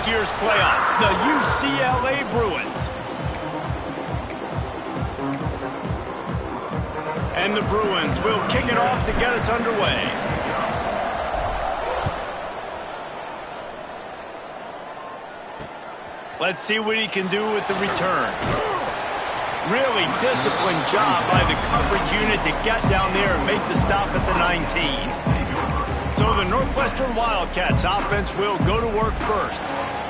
year's playoff, the UCLA Bruins. And the Bruins will kick it off to get us underway. Let's see what he can do with the return. Really disciplined job by the coverage unit to get down there and make the stop at the 19. So the Northwestern Wildcats offense will go to work first.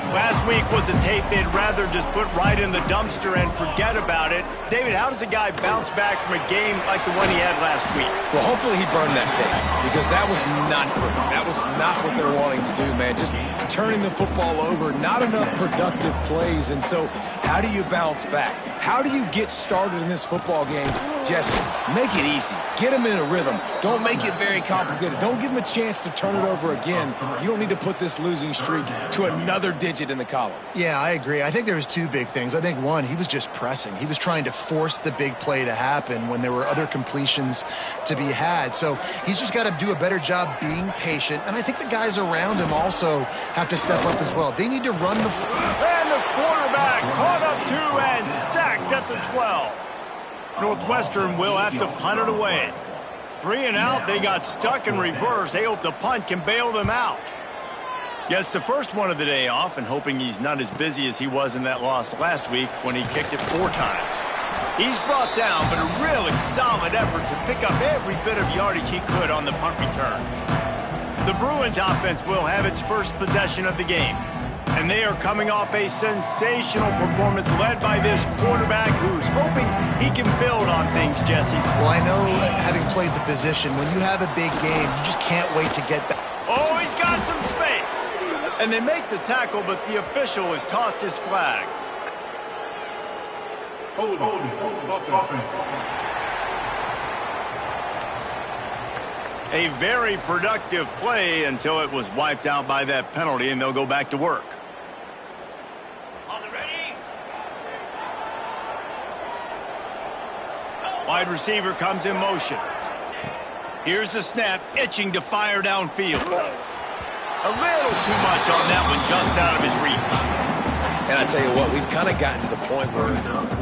Last week was a tape they'd rather just put right in the dumpster and forget about it. David, how does a guy bounce back from a game like the one he had last week? Well, hopefully he burned that tape, because that was not good. That was not what they're wanting to do, man. Just turning the football over, not enough productive plays. And so how do you bounce back? How do you get started in this football game? Jesse, make it easy. Get him in a rhythm. Don't make it very complicated. Don't give him a chance to turn it over again. You don't need to put this losing streak to another digit in the column. Yeah, I agree. I think there was two big things. I think, one, he was just pressing. He was trying to force the big play to happen when there were other completions to be had. So he's just got to do a better job being patient. And I think the guys around him also have to step up as well. They need to run the... And the quarterback caught up to and sacked at the 12. Northwestern will have to punt it away. 3 and out. They got stuck in reverse. They hope the punt can bail them out. Gets the first one of the day off, and hoping he's not as busy as he was in that loss last week when he kicked it 4 times. He's brought down, but a really solid effort to pick up every bit of yardage he could on the punt return. The Bruins offense will have its first possession of the game. And they are coming off a sensational performance led by this quarterback who's hoping he can build on things, Jesse. Well, I know, having played the position, when you have a big game, you just can't wait to get back. Oh, he's got some space. And they make the tackle, but the official has tossed his flag. Hold on. A very productive play until it was wiped out by that penalty, and they'll go back to work. Wide receiver comes in motion. Here's the snap, itching to fire downfield. A little too much on that one, just out of his reach. And I tell you what, we've kind of gotten to the point where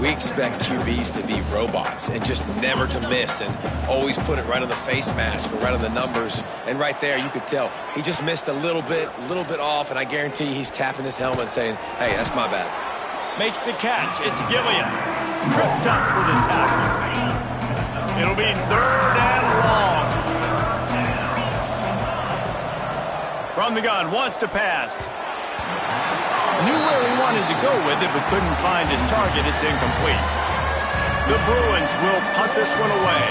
we expect QBs to be robots and just never to miss and always put it right on the face mask or right on the numbers. And right there, you could tell he just missed a little bit off, and I guarantee he's tapping his helmet saying, hey, that's my bad. Makes the catch. It's Gilliam. Tripped up for the tackle. It'll be 3rd and long. From the gun, wants to pass. Knew where he wanted to go with it, but couldn't find his target. It's incomplete. The Bruins will punt this one away.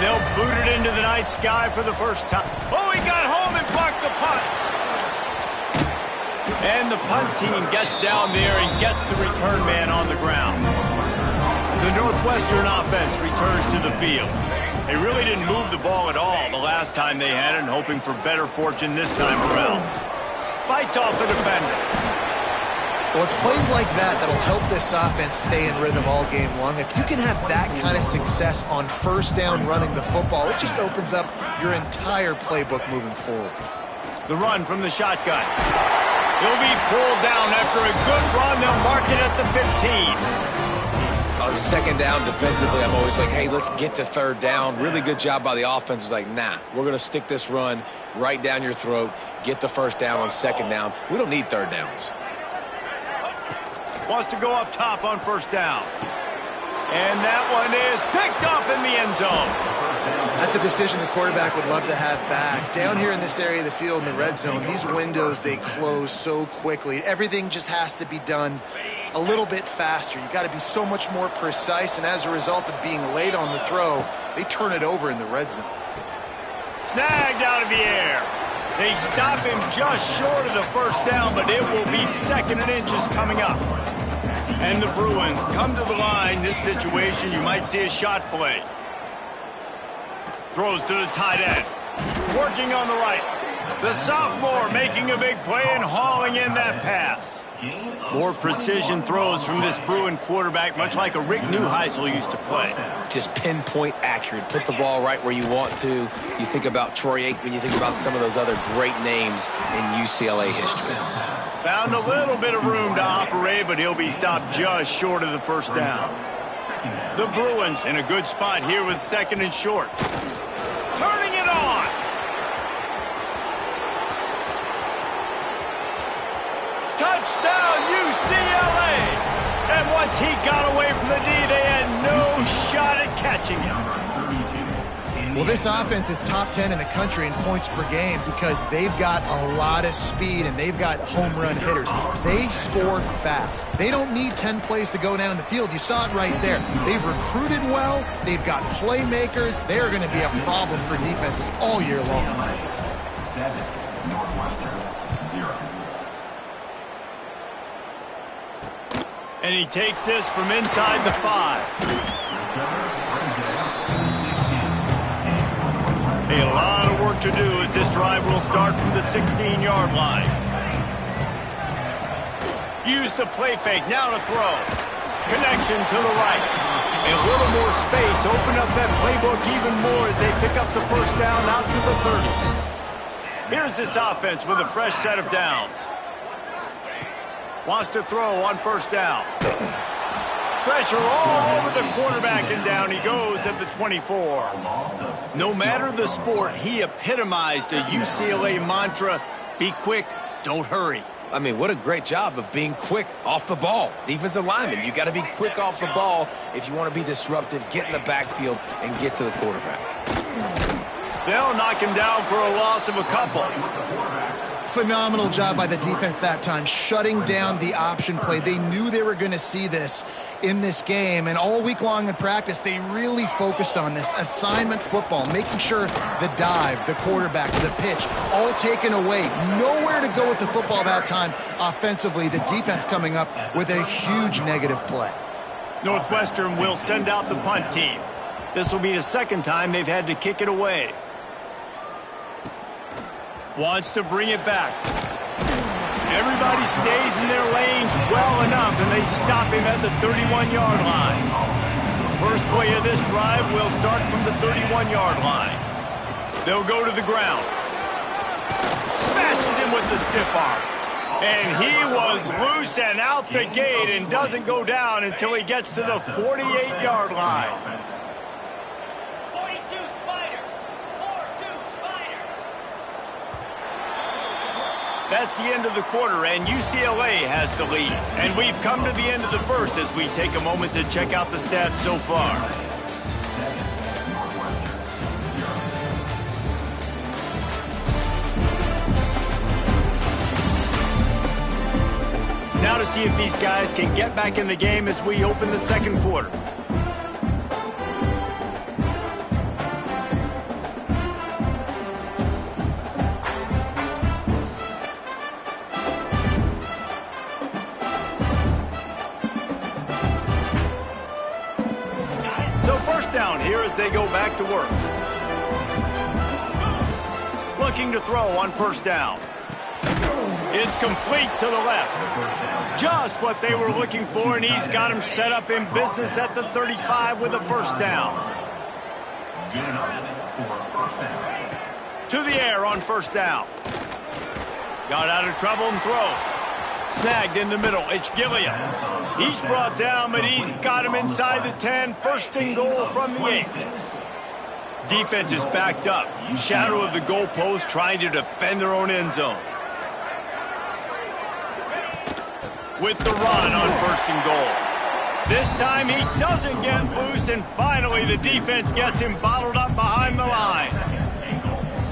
They'll boot it into the night sky for the first time. Oh, he got home and blocked the punt. And the punt team gets down there and gets the return man on the ground. The Northwestern offense returns to the field. They really didn't move the ball at all the last time they had it, and hoping for better fortune this time around. Fights off a defender. Well, it's plays like that that'll help this offense stay in rhythm all game long. If you can have that kind of success on first down running the football, it just opens up your entire playbook moving forward. The run from the shotgun. He'll be pulled down after a good run. They'll mark it at the 15. On 2nd down defensively, I'm always like, hey, let's get to 3rd down. Really good job by the offense. It's like, nah, we're going to stick this run right down your throat, get the 1st down on 2nd down. We don't need 3rd downs. Wants to go up top on 1st down. And that one is picked off in the end zone. That's a decision the quarterback would love to have back. Down here in this area of the field in the red zone, these windows, they close so quickly. Everything just has to be done a little bit faster. You got to be so much more precise, and as a result of being late on the throw, they turn it over in the red zone. Snagged out of the air. They stop him just short of the 1st down, but it will be 2nd and inches coming up. And the Bruins come to the line. This situation, you might see a shot play. Throws to the tight end. Working on the right. The sophomore making a big play and hauling in that pass. More precision throws from this Bruin quarterback, much like a Rick Neuheisel used to play. Just pinpoint accurate. Put the ball right where you want to. You think about Troy Aikman, you think about some of those other great names in UCLA history. Found a little bit of room to operate, but he'll be stopped just short of the first down. The Bruins in a good spot here with 2nd and short. Turning it on. Touchdown, UCLA! And once he got away from the knee, they had no shot at catching him. Well, this offense is top 10 in the country in points per game because they've got a lot of speed and they've got home run hitters. They score fast. They don't need 10 plays to go down the field. You saw it right there. They've recruited well. They've got playmakers. They're going to be a problem for defenses all year long. 7, Northwestern, 0. And he takes this from inside the 5. A lot of work to do as this drive will start from the 16-yard line. Use the play fake, now to throw. Connection to the right. A little more space, open up that playbook even more as they pick up the first down out to the 30. Here's this offense with a fresh set of downs. Wants to throw on first down. Pressure all over the quarterback, and down he goes at the 24. No matter the sport, he epitomized a UCLA mantra, be quick, don't hurry. I mean, what a great job of being quick off the ball. Defensive lineman, you got to be quick off the ball if you want to be disruptive, get in the backfield, and get to the quarterback. They'll knock him down for a loss of a couple. Phenomenal job by the defense that time, shutting down the option play. They knew they were going to see this in this game, and all week long in practice, they really focused on this assignment football, making sure the dive, the quarterback, the pitch, all taken away. Nowhere to go with the football that time offensively. The defense coming up with a huge negative play. Northwestern will send out the punt team. This will be the 2nd time they've had to kick it away. Wants to bring it back. Everybody stays in their lanes well enough, and they stop him at the 31-yard line. First play of this drive will start from the 31-yard line. They'll go to the ground. Smashes him with the stiff arm. And he was loose and out the gate and doesn't go down until he gets to the 48-yard line. That's the end of the quarter, and UCLA has the lead. And we've come to the end of the first as we take a moment to check out the stats so far. Now to see if these guys can get back in the game as we open the 2nd quarter. Down here as they go back to work. Looking to throw on first down. It's complete to the left. Just what they were looking for, and he's got him set up in business at the 35 with a first down. To the air on first down. Got out of trouble and throws. Snagged in the middle. It's Gilliam. He's brought down, but he's got him inside the 10. First and goal from the 8. Defense is backed up. Shadow of the goalpost trying to defend their own end zone. With the run on first and goal. This time he doesn't get loose, and finally the defense gets him bottled up behind the line.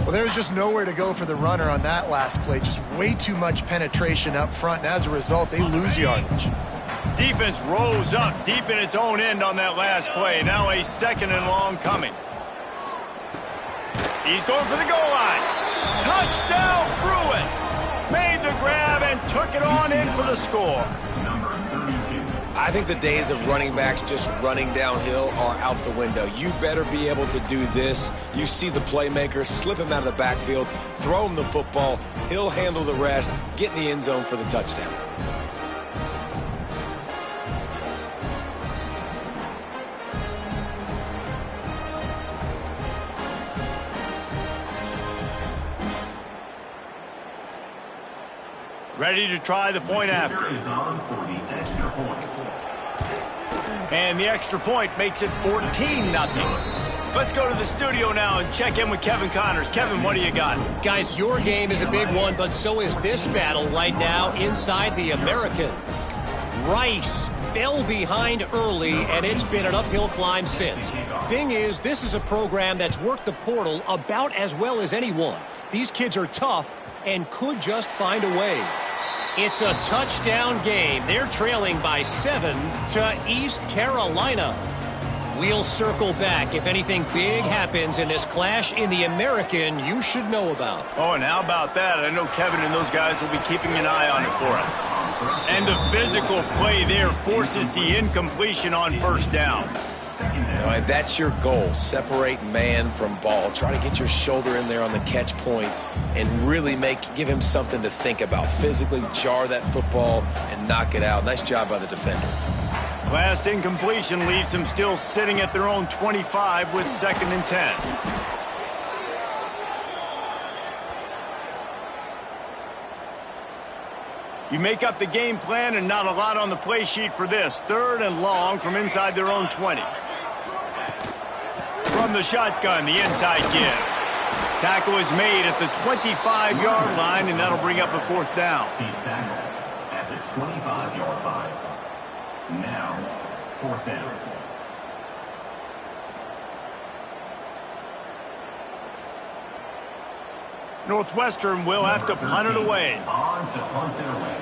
Well, there was just nowhere to go for the runner on that last play. Just way too much penetration up front, and as a result, they lose yardage. Defense rose up deep in its own end on that last play. Now a 2nd and long coming. He's going for the goal line. Touchdown, Bruins! Made the grab and took it on in for the score. I think the days of running backs just running downhill are out the window. You better be able to do this. You see the playmaker, slip him out of the backfield, throw him the football. He'll handle the rest, get in the end zone for the touchdown. Ready to try the point after. Is on for the extra point. And the extra point makes it 14-0. Let's go to the studio now and check in with Kevin Connors. Kevin, what do you got? Guys, your game is a big one, but so is this battle right now inside the American. Rice fell behind early, and it's been an uphill climb since. Thing is, this is a program that's worked the portal about as well as anyone. These kids are tough and could just find a way. It's a touchdown game. They're trailing by 7 to East Carolina. We'll circle back if anything big happens in this clash in the American you should know about. Oh, and how about that? I know Kevin and those guys will be keeping an eye on it for us. And the physical play there forces the incompletion on first down. All right, that's your goal. Separate man from ball. Try to get your shoulder in there on the catch point and really give him something to think about. Physically jar that football and knock it out. Nice job by the defender. Last incompletion leaves them still sitting at their own 25 with 2nd and 10. You make up the game plan and not a lot on the play sheet for this. 3rd and long from inside their own 20. From the shotgun, the inside give. Tackle is made at the 25-yard line, and that'll bring up a 4th down. He's tackled at the 25-yard line. Now, 4th down. Northwestern will have to punt it away. On to punt it away.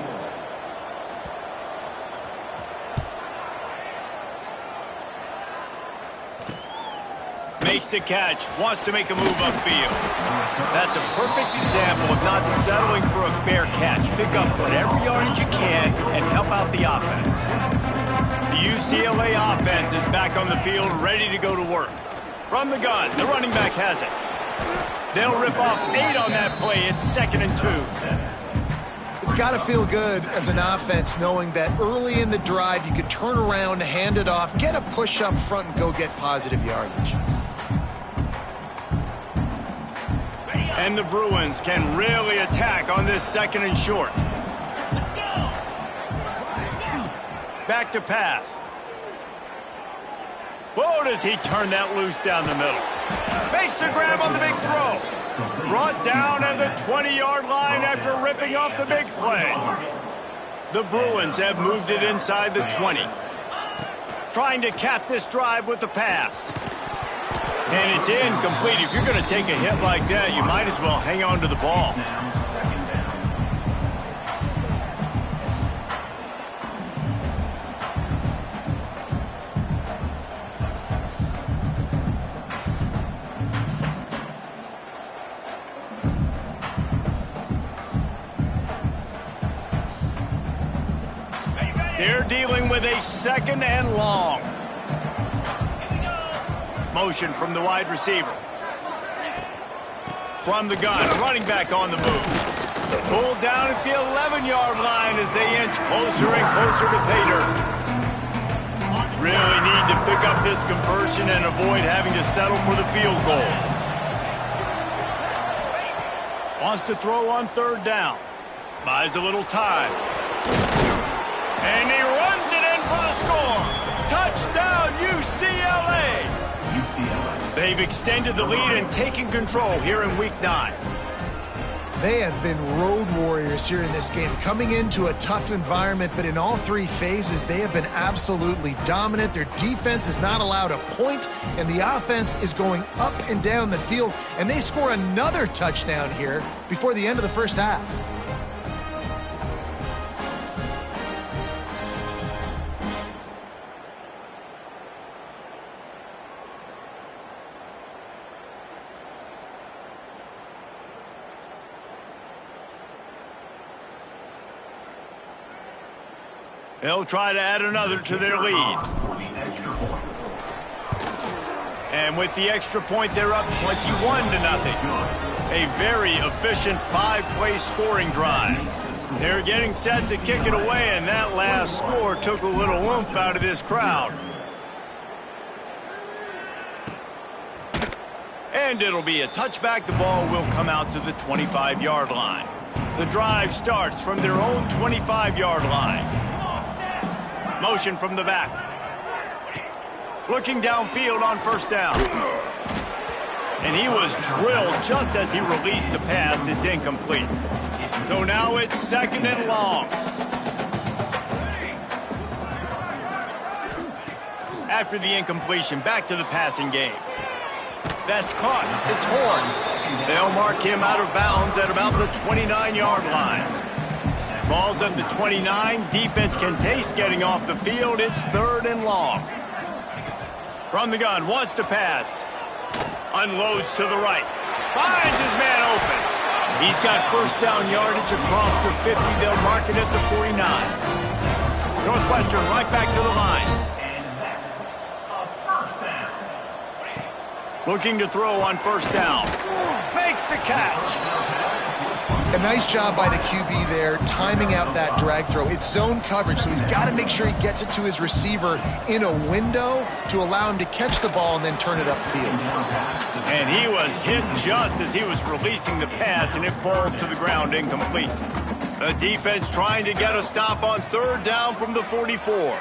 Makes the catch, wants to make a move upfield. That's a perfect example of not settling for a fair catch. Pick up whatever yardage you can and help out the offense. The UCLA offense is back on the field, ready to go to work. From the gun, the running back has it. They'll rip off 8 on that play. It's 2nd and 2. It's got to feel good as an offense knowing that early in the drive you could turn around, hand it off, get a push up front, and go get positive yardage. And the Bruins can really attack on this 2nd and short. Back to pass. Whoa, does he turn that loose down the middle. Makes the grab on the big throw. Brought down at the 20-yard line after ripping off the big play. The Bruins have moved it inside the 20. Trying to cap this drive with the pass. And it's incomplete. If you're going to take a hit like that, you might as well hang on to the ball. They're dealing with a 2nd and long. Motion from the wide receiver. From the gun, running back on the move. Pulled down at the 11-yard line as they inch closer and closer to pay dirt. Really need to pick up this conversion and avoid having to settle for the field goal. Wants to throw on 3rd down. Buys a little time. And he runs it in for the score. Touchdown, UCLA. They've extended the lead and taken control here in Week 9. They have been road warriors here in this game, coming into a tough environment, but in all 3 phases, they have been absolutely dominant. Their defense is not allowed a point, and the offense is going up and down the field, and they score another touchdown here before the end of the first half. They'll try to add another to their lead. And with the extra point, they're up 21-0. A very efficient 5-play scoring drive. They're getting set to kick it away, and that last score took a little oomph out of this crowd. And it'll be a touchback. The ball will come out to the 25-yard line. The drive starts from their own 25-yard line. Motion from the back. Looking downfield on first down. And he was drilled just as he released the pass. It's incomplete. So now it's 2nd and long. After the incompletion, back to the passing game. That's caught. It's Horn. They'll mark him out of bounds at about the 29-yard line. Ball's at the 29. Defense can taste getting off the field. It's 3rd and long. From the gun, wants to pass. Unloads to the right. Finds his man open. He's got first down yardage across the 50. They'll mark it at the 49. Northwestern right back to the line. Looking to throw on first down. Makes the catch. A nice job by the QB there, timing out that drag throw. It's zone coverage, so he's got to make sure he gets it to his receiver in a window to allow him to catch the ball and then turn it upfield. And he was hit just as he was releasing the pass, and it falls to the ground incomplete. The defense trying to get a stop on 3rd down from the 44.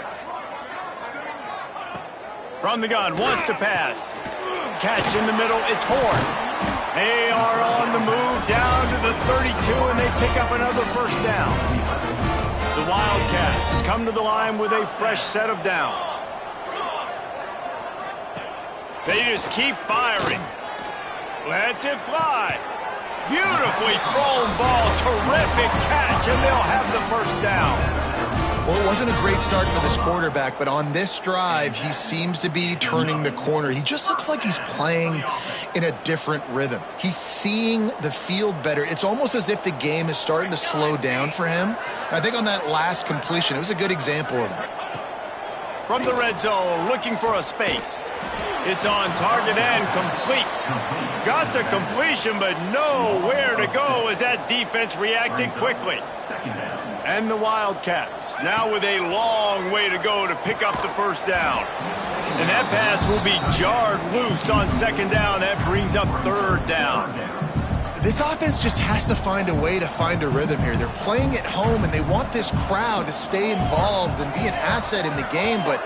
From the gun, wants to pass. Catch in the middle, it's Horn. They are on the move down to the 32, and they pick up another first down. The Wildcats come to the line with a fresh set of downs. They just keep firing. Lets it fly. Beautifully thrown ball, terrific catch, and they'll have the first down. Well, it wasn't a great start for this quarterback, but on this drive, he seems to be turning the corner. He just looks like he's playing in a different rhythm. He's seeing the field better. It's almost as if the game is starting to slow down for him. And I think on that last completion, it was a good example of that. From the red zone, looking for a space. It's on target and complete. Got the completion, but nowhere to go as that defense reacted quickly. And the Wildcats now with a long way to go to pick up the first down. And that pass will be jarred loose on 2nd down. That brings up 3rd down. This offense just has to find a way to find a rhythm here. They're playing at home, and they want this crowd to stay involved and be an asset in the game, but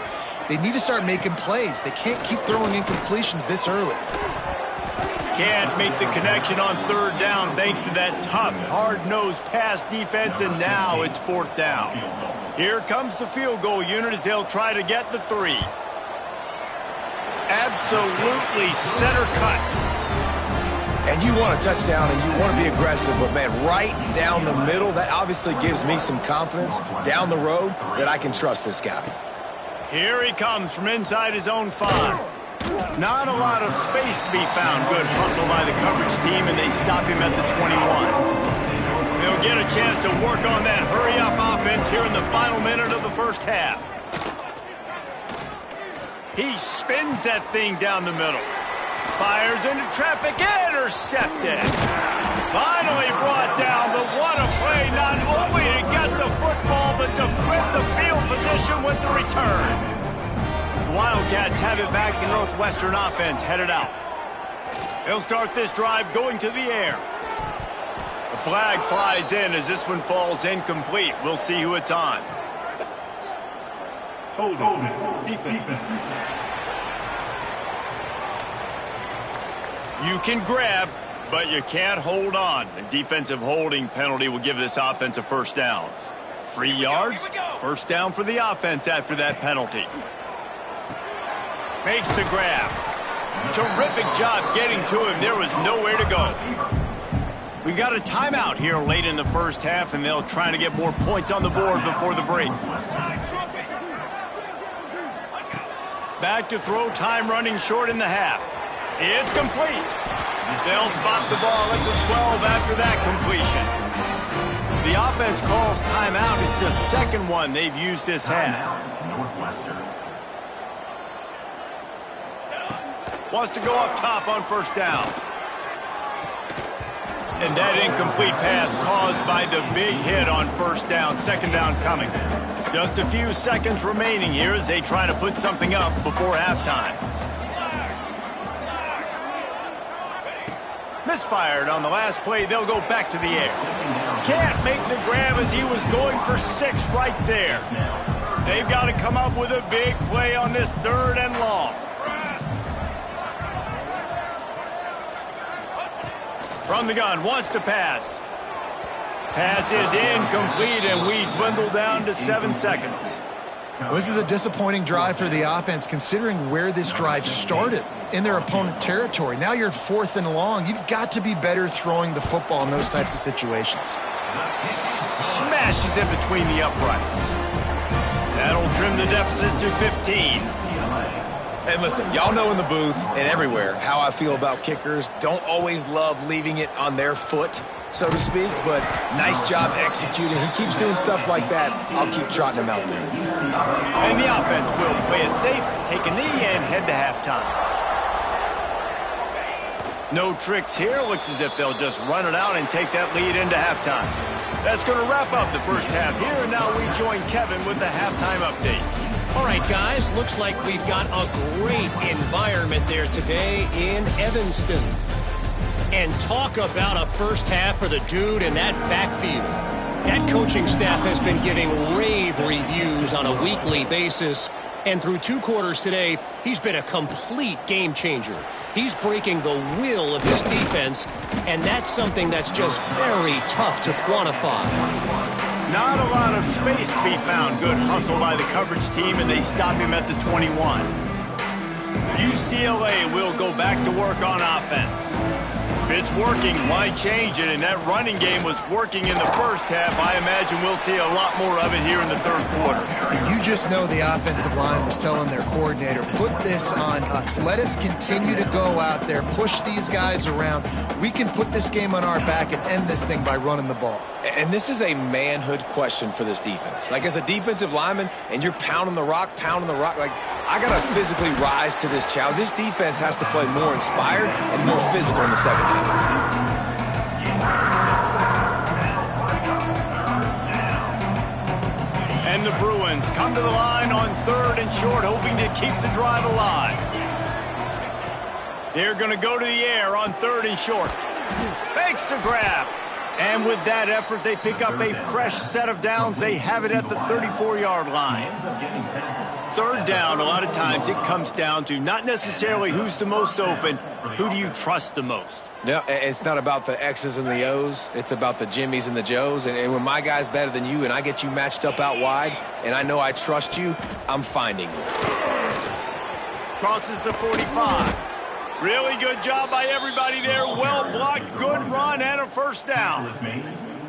they need to start making plays. They can't keep throwing incompletions this early. Can't make the connection on 3rd down thanks to that tough, hard-nosed pass defense, and now it's 4th down. Here comes the field goal unit as they'll try to get the 3. Absolutely center cut. And you want a touchdown and you want to be aggressive, but, man, right down the middle, that obviously gives me some confidence down the road that I can trust this guy. Here he comes from inside his own 5. Not a lot of space to be found. Good hustle by the coverage team, and they stop him at the 21. They'll get a chance to work on that hurry-up offense here in the final minute of the first half. He spins that thing down the middle. Fires into traffic, intercepted. Finally brought down, but what a play, not only to get the football, but to flip the field position with the return. The Wildcats have it back. The Northwestern offense headed out. They'll start this drive going to the air. The flag flies in as this one falls incomplete. We'll see who it's on. Hold it. Defense. You can grab, but you can't hold on. A defensive holding penalty will give this offense a first down. 3 yards, first down for the offense after that penalty. Makes the grab. Terrific job getting to him. There was nowhere to go. We got a timeout here late in the first half, and they'll try to get more points on the board before the break. Back to throw, time running short in the half. It's complete. They'll spot the ball at the 12 after that completion. The offense calls timeout. It's the second one they've used this half. Wants to go up top on first down. And that incomplete pass caused by the big hit on first down. 2nd down coming. Just a few seconds remaining here as they try to put something up before halftime. Misfired on the last play. They'll go back to the air. can't make the grab as he was going for 6 right there. They've got to come up with a big play on this 3rd and long. From the gun, wants to pass. Pass is incomplete, and we dwindle down to 7 seconds. This is a disappointing drive for the offense, considering where this drive started, in their opponent territory. Now you're 4th and long. You've got to be better throwing the football in those types of situations. Smashes it between the uprights. That'll trim the deficit to 15. And listen, y'all know in the booth and everywhere how I feel about kickers. Don't always love leaving it on their foot, so to speak, but nice job executing. He keeps doing stuff like that. I'll keep trotting him out there. And the offense will play it safe, take a knee, and head to halftime. No tricks here. Looks as if they'll just run it out and take that lead into halftime. That's going to wrap up the first half here, and now we join Kevin with the halftime update. All right, guys, looks like we've got a great environment there today in Evanston. And talk about a first half for the dude in that backfield. That coaching staff has been giving rave reviews on a weekly basis. And through 2 quarters today, he's been a complete game changer. He's breaking the will of this defense, and that's something that's just very tough to quantify. Not a lot of space to be found. Good hustle by the coverage team, and they stop him at the 21. UCLA will go back to work on offense. If it's working, why change it? And that running game was working in the first half. I imagine we'll see a lot more of it here in the 3rd quarter. You just know the offensive line was telling their coordinator, put this on us. Let us continue to go out there, push these guys around. We can put this game on our back and end this thing by running the ball. And this is a manhood question for this defense. Like, as a defensive lineman, and you're pounding the rock, like, I got to physically rise to this challenge. This defense has to play more inspired and more physical in the second half. And the Bruins come to the line on 3rd and short, hoping to keep the drive alive. They're going to go to the air on 3rd and short. Fakes the grab. And with that effort, they pick up a fresh set of downs. They have it at the 34-yard line. 3rd down, a lot of times it comes down to not necessarily who's the most open, who do you trust the most? Yeah, it's not about the X's and the O's. It's about the Jimmys and the Joes. And when my guy's better than you and I get you matched up out wide and I know I trust you, I'm finding you. Crosses the 45. Really good job by everybody there. Well blocked, good run, and a first down.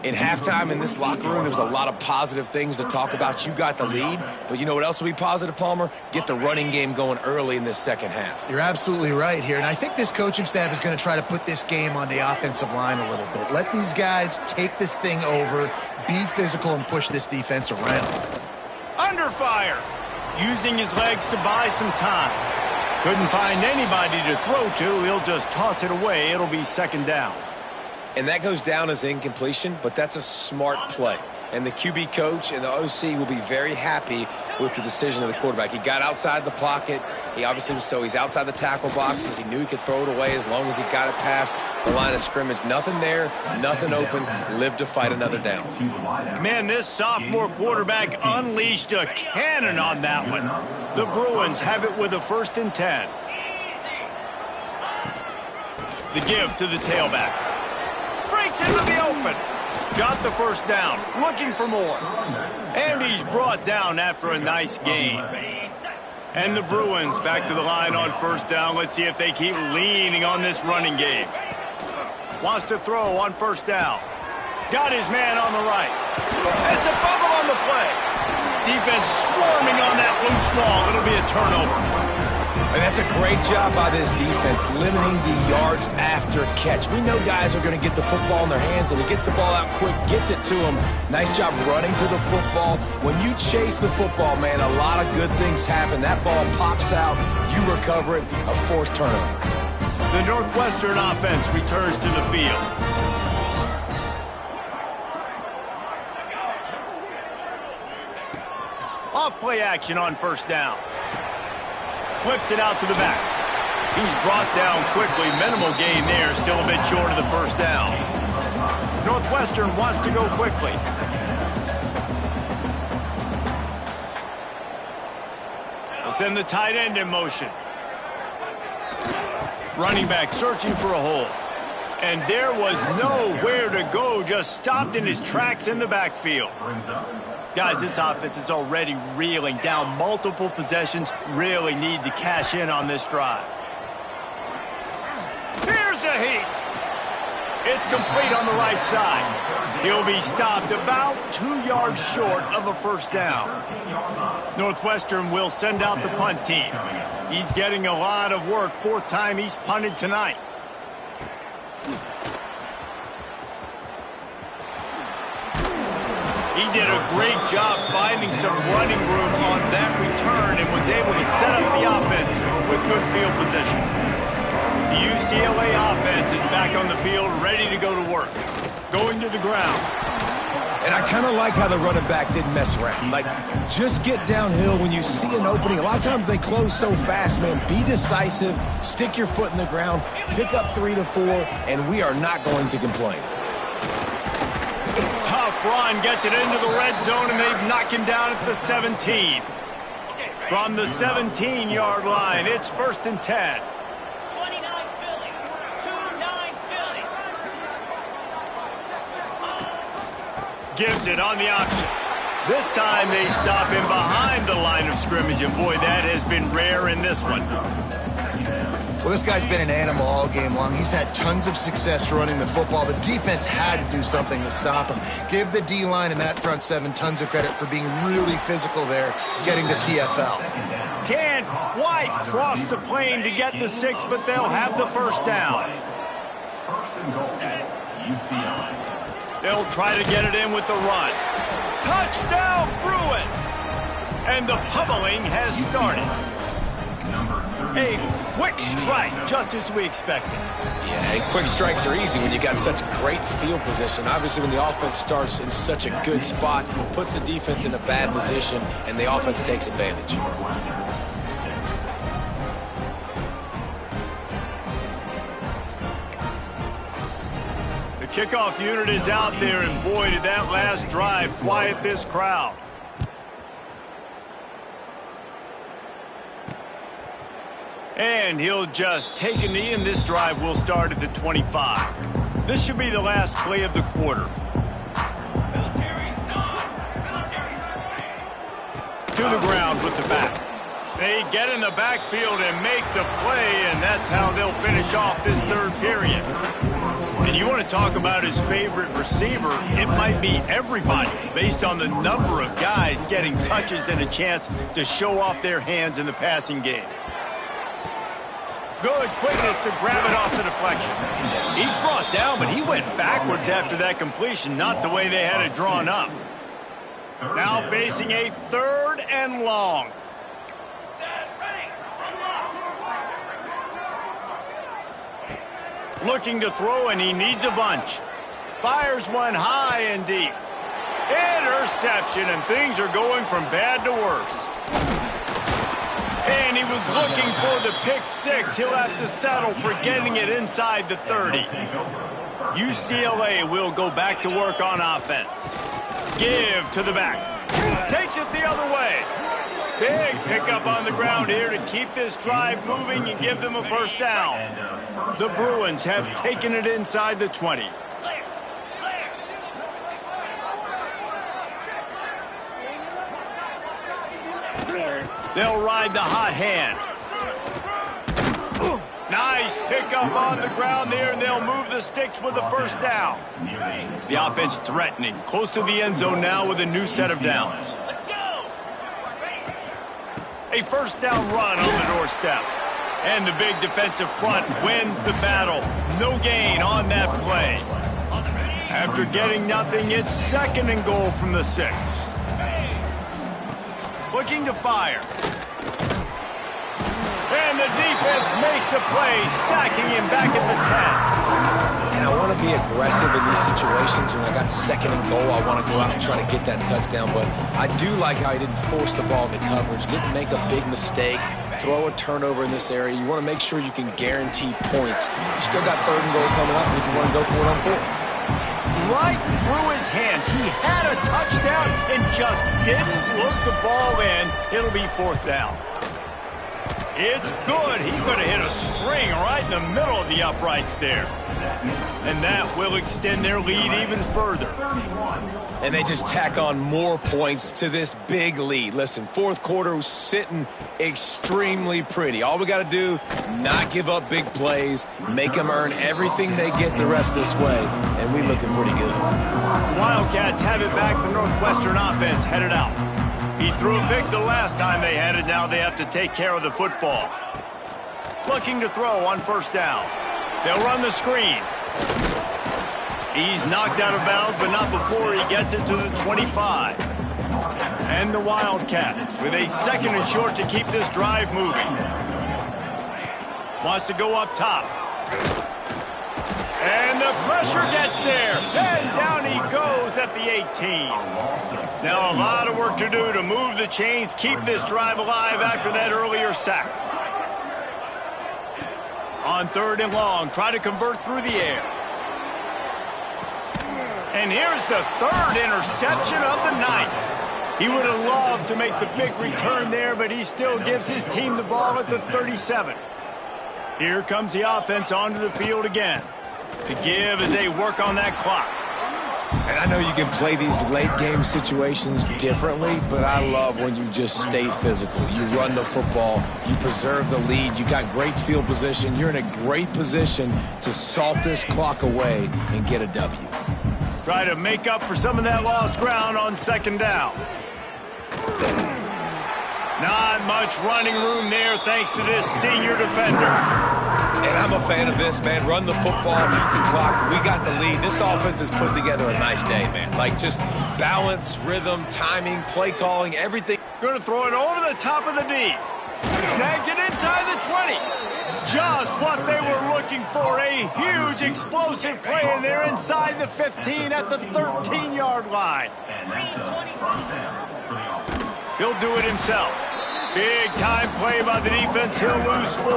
In halftime in this locker room, there was a lot of positive things to talk about. You got the lead, but you know what else will be positive, Palmer? Get the running game going early in this second half. You're absolutely right here, and I think this coaching staff is going to try to put this game on the offensive line a little bit. Let these guys take this thing over, be physical, and push this defense around. Under fire, using his legs to buy some time. Couldn't find anybody to throw to. He'll just toss it away. It'll be 2nd down. And that goes down as incompletion, but that's a smart play. And the QB coach and the OC will be very happy with the decision of the quarterback. He got outside the pocket. He obviously was he's outside the tackle boxes. He knew he could throw it away as long as he got it past the line of scrimmage. Nothing there, nothing open. Lived to fight another down. Man, this sophomore quarterback unleashed a cannon on that one. The Bruins have it with a 1st and 10. The give to the tailback. Breaks into the open. Got the first down. Looking for more. And he's brought down after a nice gain. And the Bruins back to the line on 1st down. Let's see if they keep leaning on this running game. Wants to throw on 1st down. Got his man on the right. It's a fumble on the play. Defense swarming on that loose ball. It'll be a turnover. And that's a great job by this defense, limiting the yards after catch. We know guys are going to get the football in their hands, and he gets the ball out quick, gets it to them. Nice job running to the football. When you chase the football, man, a lot of good things happen. That ball pops out, you recover it, a forced turnover. The Northwestern offense returns to the field. Off play action on 1st down. Flips it out to the back. He's brought down quickly. Minimal gain there. Still a bit short of the 1st down. Northwestern wants to go quickly. They'll send the tight end in motion. Running back searching for a hole. And there was nowhere to go, just stopped in his tracks in the backfield. Guys, this offense is already reeling down multiple possessions. Really need to cash in on this drive. Here's a heat. It's complete on the right side. He'll be stopped about 2 yards short of a first down. Northwestern will send out the punt team. He's getting a lot of work. 4th time he's punted tonight. He did a great job finding some running room on that return and was able to set up the offense with good field position. The UCLA offense is back on the field, ready to go to work. Going to the ground. And I kind of like how the running back didn't mess around. Like, just get downhill when you see an opening. A lot of times they close so fast, man. Be decisive, stick your foot in the ground, pick up 3 to 4, and we are not going to complain. Tough run, gets it into the red zone, and they've knocked him down at the 17. From the 17-yard line, it's 1st and 10. 29 Philly. 29 Philly. Gives it on the option. This time they stop him behind the line of scrimmage, and boy, that has been rare in this one. Well, this guy's been an animal all game long. He's had tons of success running the football. The defense had to do something to stop him. Give the D-line and that front 7 tons of credit for being really physical there, getting the TFL. Can't quite cross the plane to get the 6, but they'll have the first down. First and goal, UCLA. They'll try to get it in with the run. Touchdown, Bruins! And the pummeling has started. A quick strike, just as we expected. Yeah, and quick strikes are easy when you got such great field position. Obviously, when the offense starts in such a good spot, puts the defense in a bad position, and the offense takes advantage. The kickoff unit is out there, and boy, did that last drive quiet this crowd. And he'll just take a knee, and this drive will start at the 25. This should be the last play of the quarter. To the ground with the back. They get in the backfield and make the play, and that's how they'll finish off this 3rd period. And you want to talk about his favorite receiver, it might be everybody, based on the number of guys getting touches and a chance to show off their hands in the passing game. Good quickness to grab it off the deflection. He's brought down, but he went backwards after that completion, not the way they had it drawn up. Now facing a 3rd and long. Looking to throw, and he needs a bunch. Fires one high and deep. Interception, and things are going from bad to worse. And he was looking for the pick 6. He'll have to settle for getting it inside the 30. UCLA will go back to work on offense. Give to the back. Takes it the other way. Big pickup on the ground here to keep this drive moving and give them a first down. The Bruins have taken it inside the 20. They'll ride the hot hand. Nice pickup on the ground there, and they'll move the sticks with the first down. The offense threatening, close to the end zone now with a new set of downs. Let's go. A first down run on the doorstep. And the big defensive front wins the battle. No gain on that play. After getting nothing, it's 2nd and goal from the 6. Looking to fire. And the defense makes a play, sacking him back at the 10. And I want to be aggressive in these situations. When I got 2nd and goal, I want to go out and try to get that touchdown. But I do like how he didn't force the ball into coverage, didn't make a big mistake, throw a turnover in this area. You want to make sure you can guarantee points. You still got 3rd and goal coming up if you want to go for it on 4th. right through his hands. He had a touchdown and just didn't look the ball in. It'll be 4th down. It's good. He could have hit a string right in the middle of the uprights there. And that will extend their lead even further. And they just tack on more points to this big lead. Listen, 4th quarter was sitting extremely pretty. All we got to do, not give up big plays, make them earn everything they get the rest of this way, and we looking pretty good. Wildcats have it back. The Northwestern offense headed out. He threw a pick the last time they had it. Now they have to take care of the football. Looking to throw on 1st down. They'll run the screen. He's knocked out of bounds, but not before he gets it to the 25. And the Wildcats with a 2nd and short to keep this drive moving. Wants to go up top. And the pressure gets there. And down he goes at the 18. Now a lot of work to do to move the chains, keep this drive alive after that earlier sack. On 3rd and long, try to convert through the air. And here's the 3rd interception of the night. He would have loved to make the big return there, but he still gives his team the ball at the 37. Here comes the offense onto the field again. To give as they work on that clock. And I know you can play these late game situations differently, but I love when you just stay physical. You run the football, you preserve the lead, you got great field position, you're in a great position to salt this clock away and get a W. Try to make up for some of that lost ground on 2nd down. Not much running room there thanks to this senior defender. And I'm a fan of this, man. Run the football, eat the clock. We got the lead. This offense has put together a nice day, man. Like just balance, rhythm, timing, play calling, everything. Going to throw it over the top of the D. Snags it inside the 20. Just what they were looking for. A huge explosive play, and they're inside the 15 at the 13-yard line. He'll do it himself. Big time play by the defense. He'll lose 4.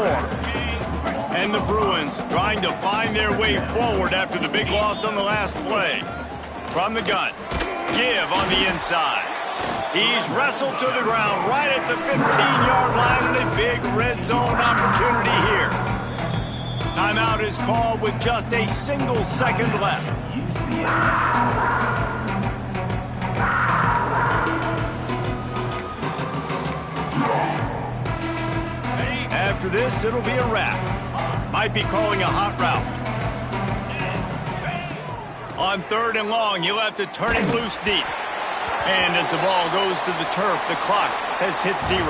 And the Bruins trying to find their way forward after the big loss on the last play. From the gun. Give on the inside. He's wrestled to the ground right at the 15-yard line and a big red zone opportunity here. Timeout is called with just a single second left. After this, it'll be a wrap. Might be calling a hot route. On 3rd and long, he'll have to turn it loose deep. And as the ball goes to the turf, the clock has hit 0.